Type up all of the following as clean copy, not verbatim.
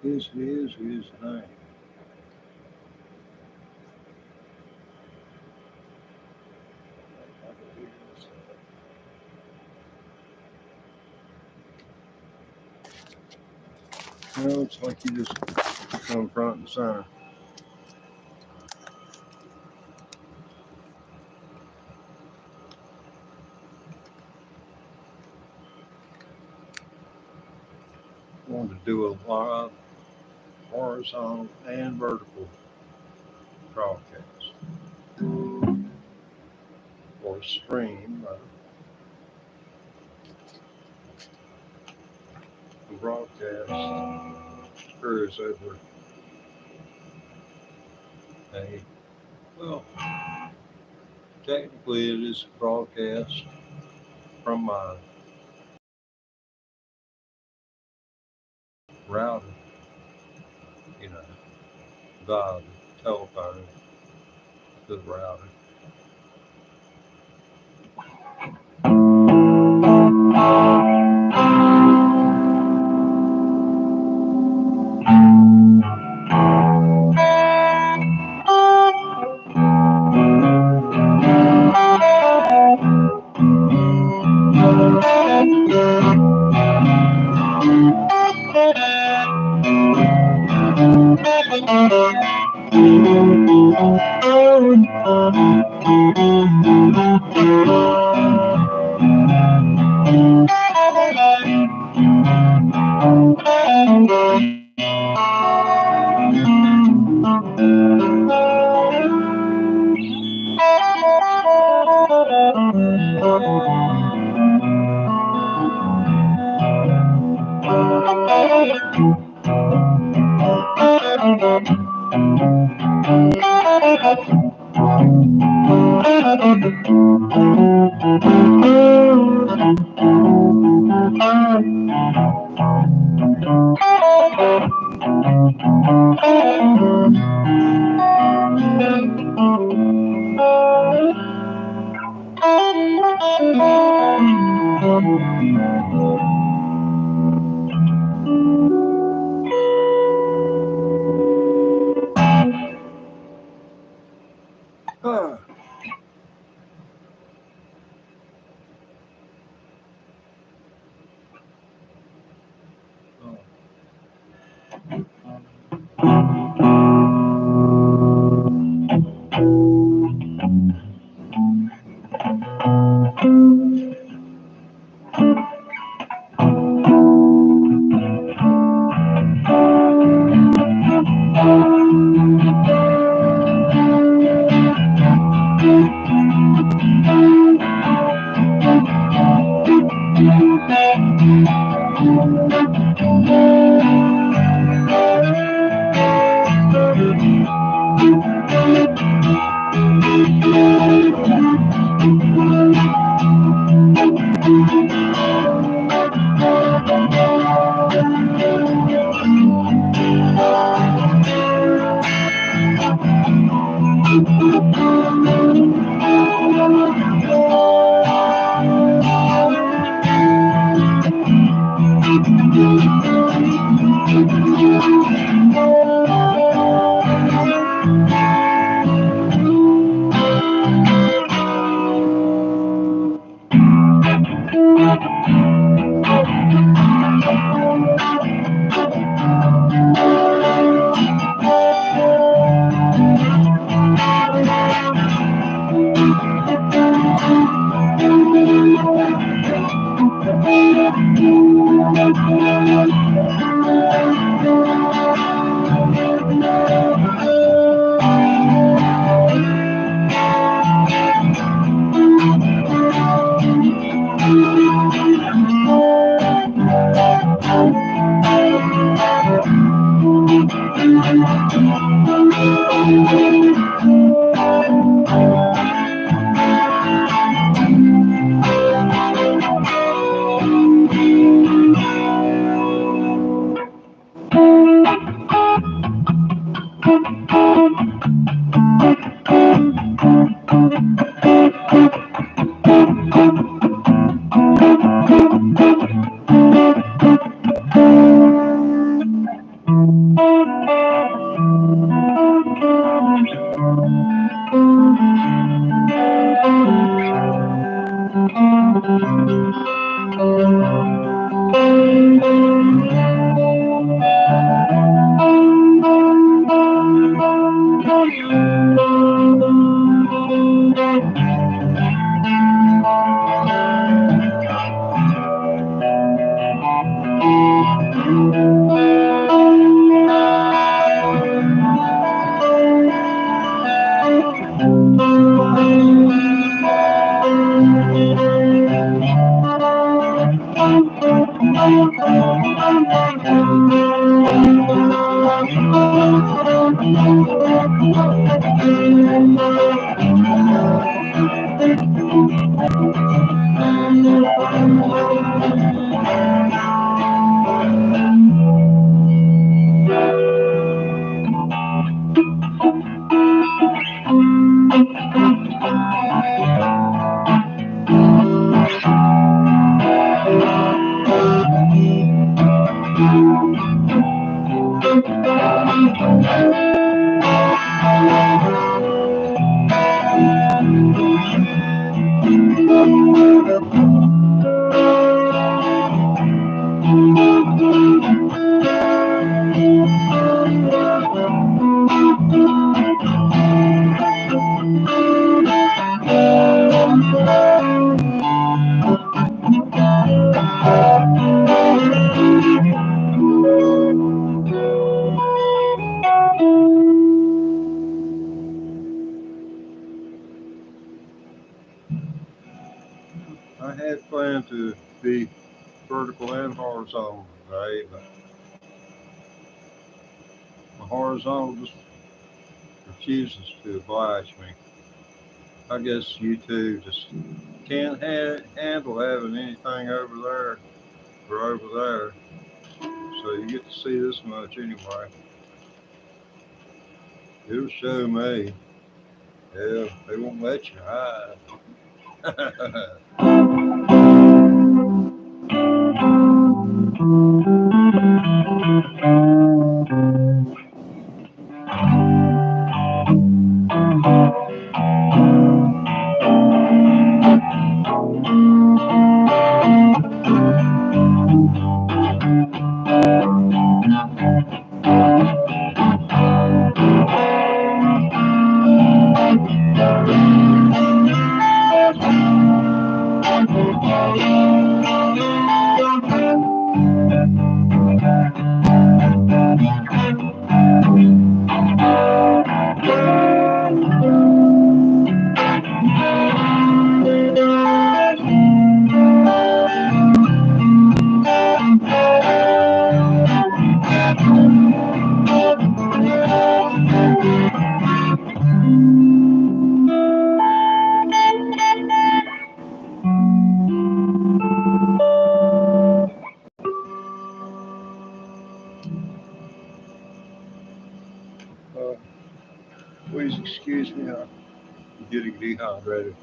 Yes, it is. It is nice. It's like you just come front and center. I want to do a lot of horizontal and vertical broadcasts or stream broadcast occurs over a, well, technically it is a broadcast from my router, you know, via the telephone to the router. I had planned to be vertical and horizontal today, but the horizontal just refuses to oblige me. I guess YouTube just can't handle having anything over there or over there. So you get to see this much anyway. It'll show me. Yeah, they won't let you hide. Please excuse me, I'm getting dehydrated.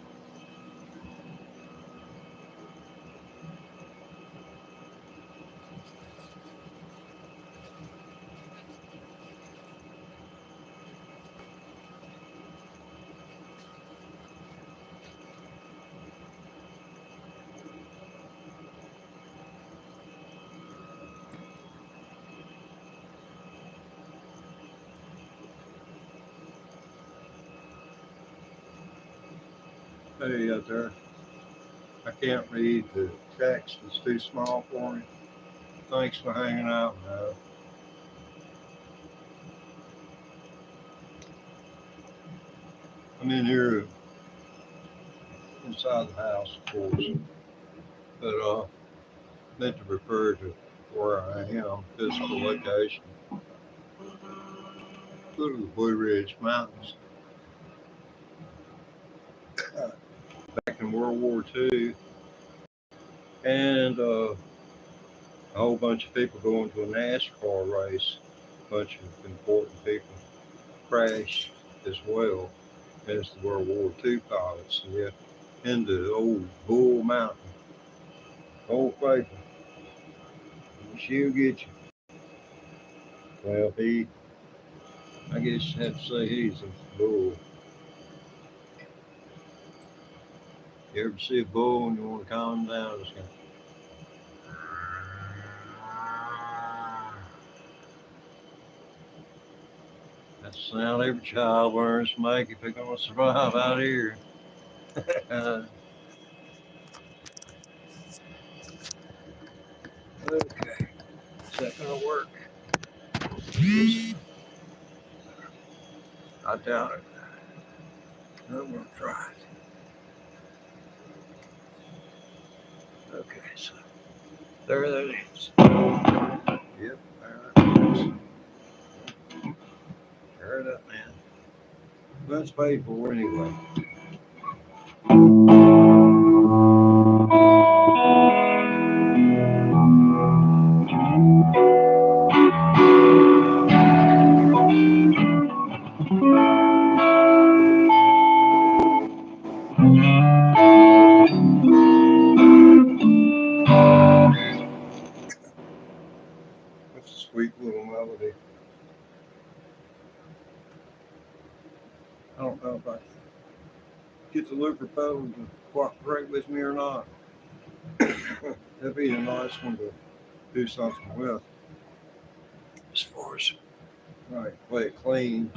Hey out there, I can't read the text, it's too small for me. Thanks for hanging out now. I'm in here inside the house, of course, but meant to refer to where I am, physical location. Go to the Blue Ridge Mountains. Back in World War II, and a whole bunch of people going to a NASCAR race. A bunch of important people crashed as well as the World War II pilots. Yeah, into old Bull Mountain. Old faithful. She'll get you. Well, I guess you have to say he's a bull. You ever see a bull and you want to calm him down? Just go, that's the sound every child learns to make if they're going to survive out here. Okay, is that going to work? I doubt it. I'm going to try it. Okay, so there that is. Yep, there it is. Tear it up, man. That's paid for anyway. That's a sweet little melody. I don't know if I get the looper pedal to cooperate with me or not. That'd be a nice one to do something with. As far as play it clean.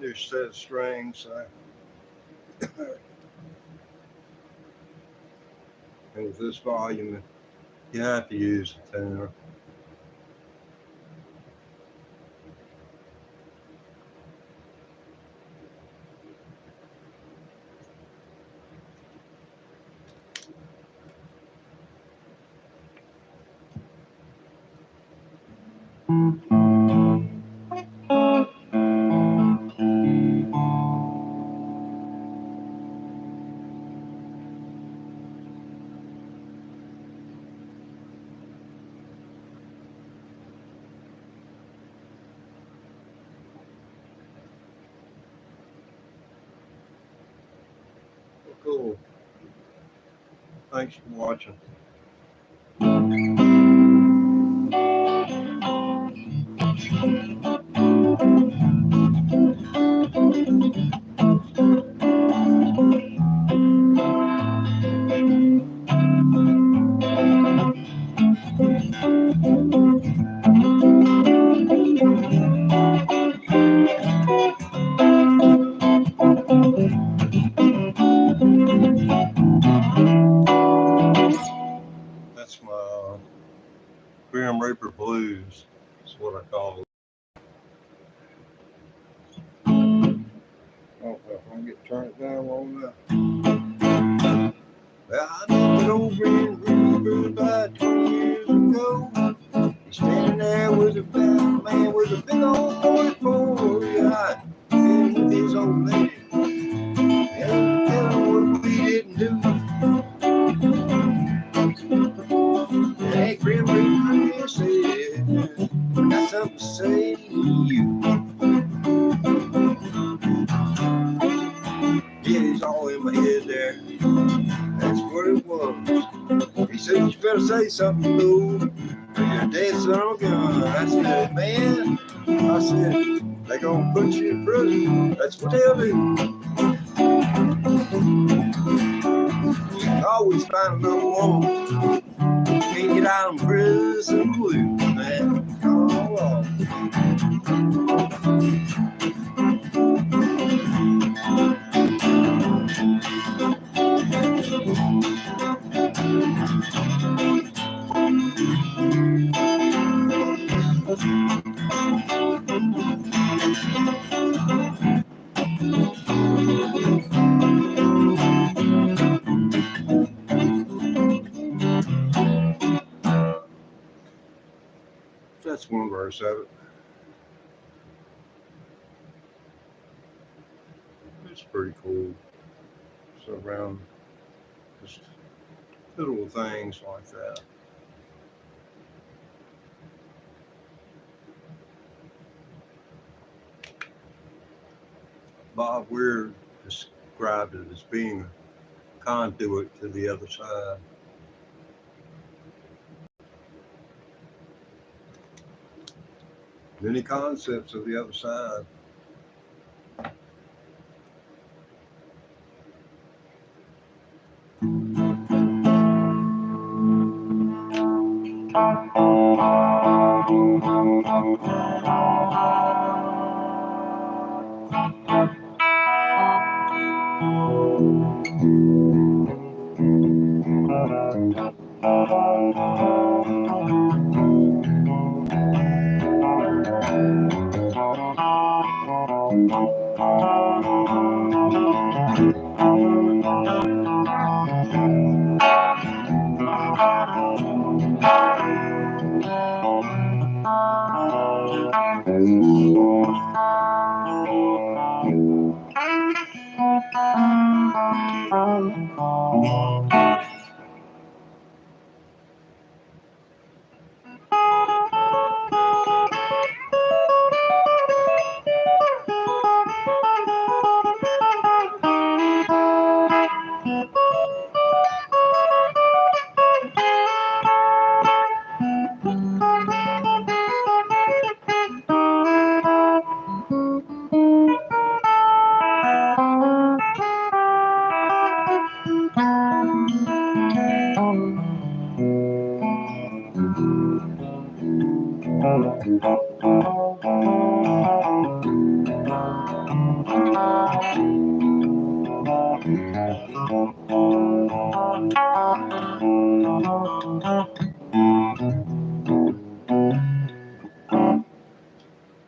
New set of strings. And with this volume, you have to use a tenor. Cool. Thanks for watching. That's my Grim Reaper Blues. That's what I call it. I don't know if I can turn it down long enough. Well, I know an old Grim Reaper about 20 years ago. He's standing there with a man with a big old 44. Yeah, and with his old lady. And tell him what we didn't do. Hey, Grim Reaper said, I got something to say to you. Yeah, he's all in my head there. That's what it was. He said, you better say something, though. You're a dead son of a gun. I said, man, I said, they're going to put you in prison. That's what they'll do. You can always find another woman. Can't get out of prison blues, man. Come along. That's one verse of it. It's pretty cool. So around just little things like that. Bob Weir described it as being a conduit to the other side. Many concepts of the other side.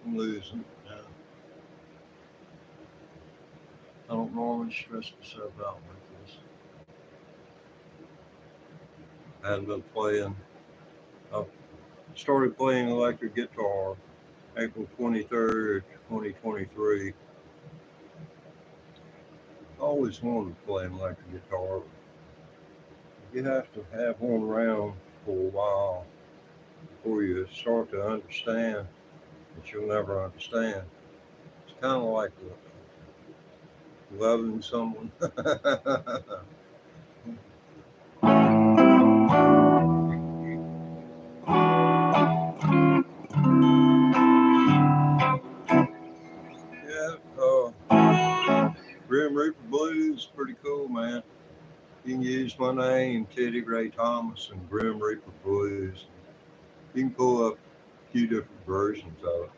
I'm losing. I don't normally stress myself out like this. I hadn't been playing. I started playing electric guitar April 23rd, 2023. I always wanted to play an electric guitar. You have to have one around for a while before you start to understand that you'll never understand. It's kind of like loving someone. Yeah, Grim Reaper Blues, pretty cool, man. You can use my name, Teddy Ray Thomas, and Grim Reaper Blues. You can pull up a few different versions of it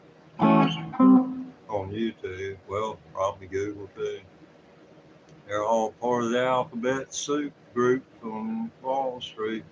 on YouTube. Well, probably Google too. They're all part of the Alphabet Soup group on Wall Street.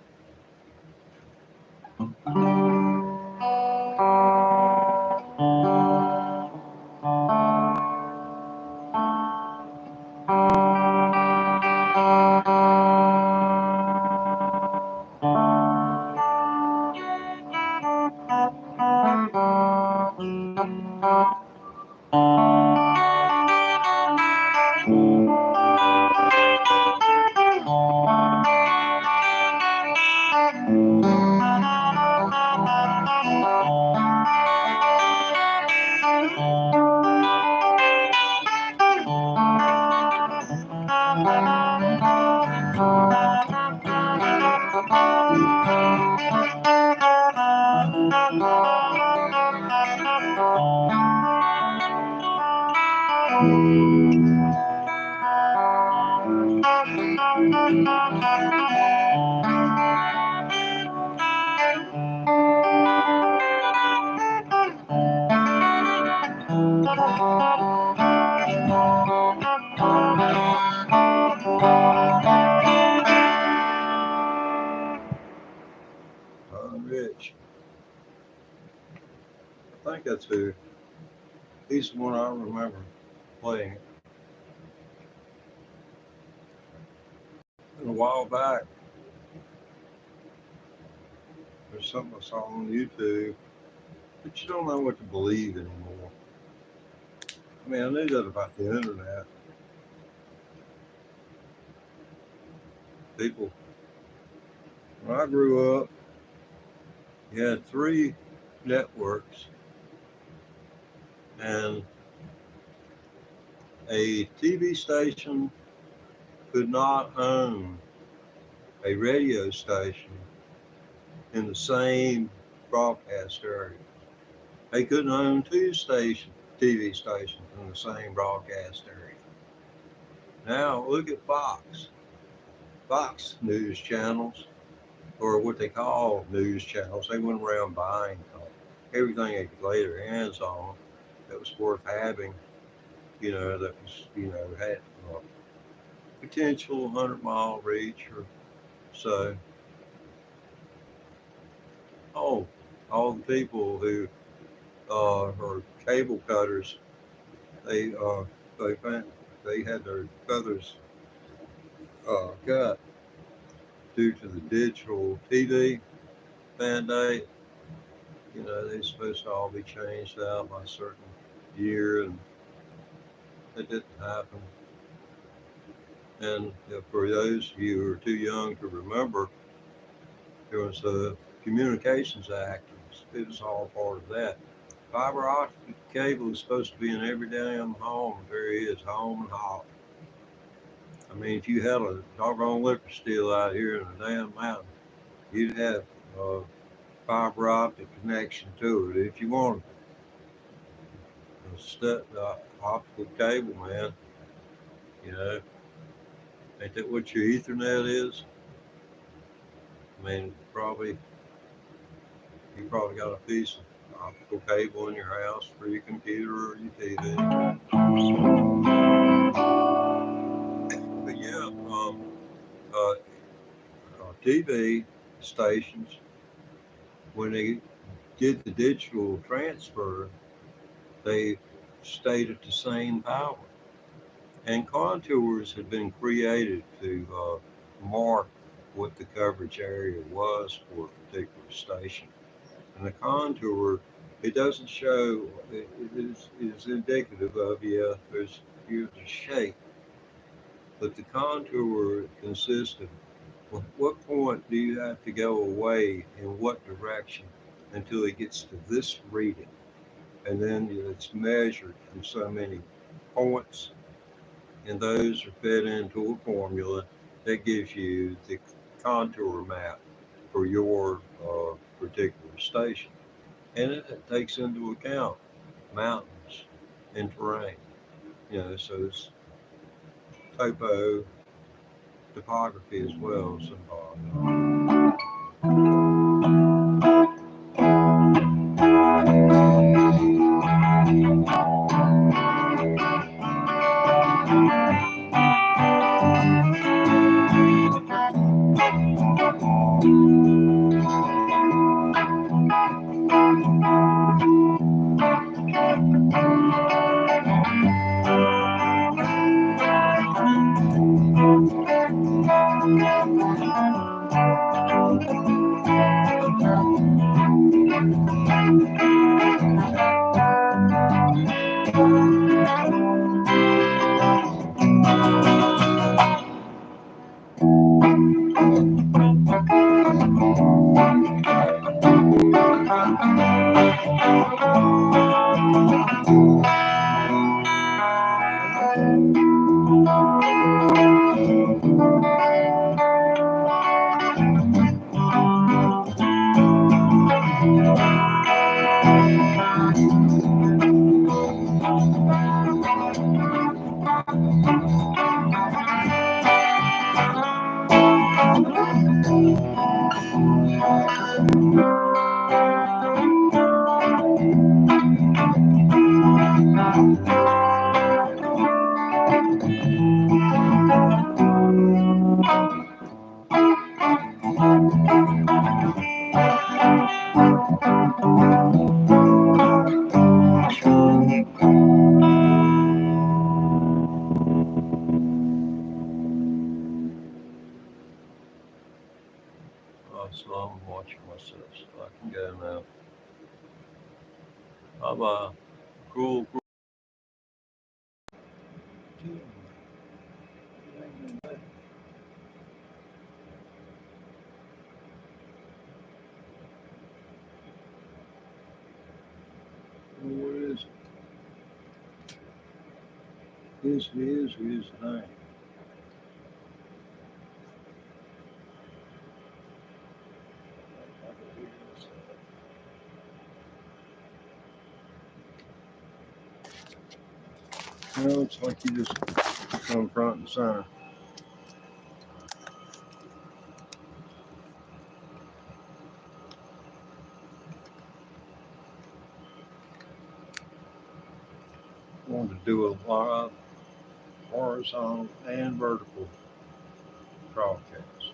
Rich. I think that's who He's the one I remember playing. And a while back, there's something I saw on YouTube, but you don't know what to believe anymore. I mean, I knew that about the internet. People, when I grew up, you had 3 networks and a TV station could not own a radio station in the same broadcast area. They couldn't own 2 TV stations in the same broadcast area. Now look at Fox. Fox news channels, or what they call news channels. They went around buying everything they could lay their hands on that was worth having, that was, had potential 100-mile reach or so. Oh, all the people who are cable cutters, they had their feathers cut due to the digital TV mandate. They're supposed to all be changed out by a certain year, and it didn't happen. And for those of you who are too young to remember, there was the Communications Act. It was all part of that. Fiber optic cable is supposed to be in every damn home. There is, home and hot. I mean, if you had a doggone liquor still out here in the damn mountain, you'd have a fiber optic connection to it if you wanted it. Optical cable, man. Ain't that what your Ethernet is? I mean, you probably got a piece of optical cable in your house for your computer or your TV. But yeah, TV stations, when they did the digital transfer, they stayed at the same power. And contours had been created to mark what the coverage area was for a particular station. And the contour, it doesn't show, it is indicative of, here's a shape. But the contour consists of what point do you have to go away in what direction until it gets to this reading. And then it's measured from so many points, and those are fed into a formula that gives you the contour map for your particular station. And it takes into account mountains and terrain. So it's topography as well as involved. So I'm watching myself, so I can go now. Bye-bye. Cool. What is it? Here's the thing. It's like you just come front and center. I want to do a lot of horizontal and vertical broadcast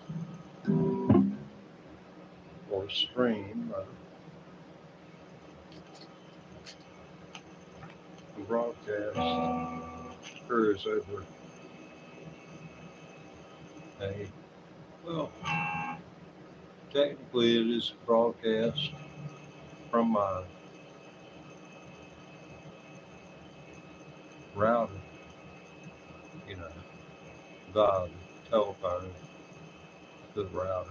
or stream. The broadcast occurs over technically it is a broadcast from my router, via the telephone to the router.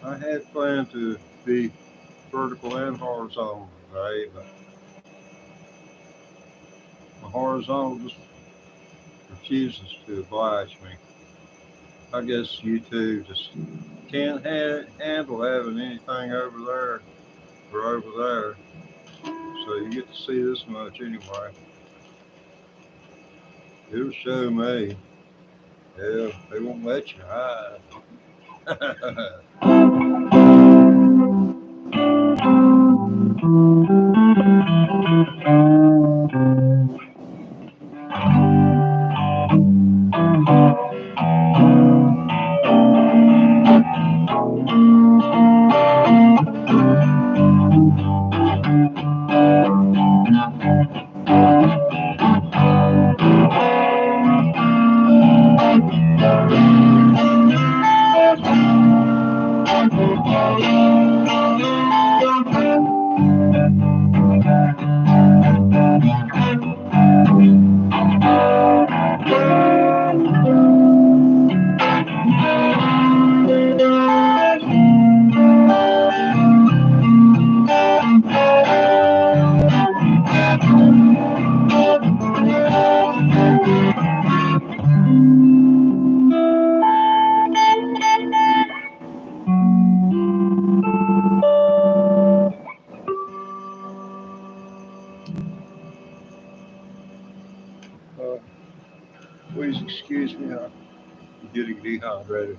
I had planned to be vertical and horizontal today, but the horizontal just refuses to oblige me. I guess YouTube just can't handle having anything over there or over there, so you get to see this much anyway. It'll show me. Yeah, they won't let you hide. Please excuse me, I'm getting dehydrated.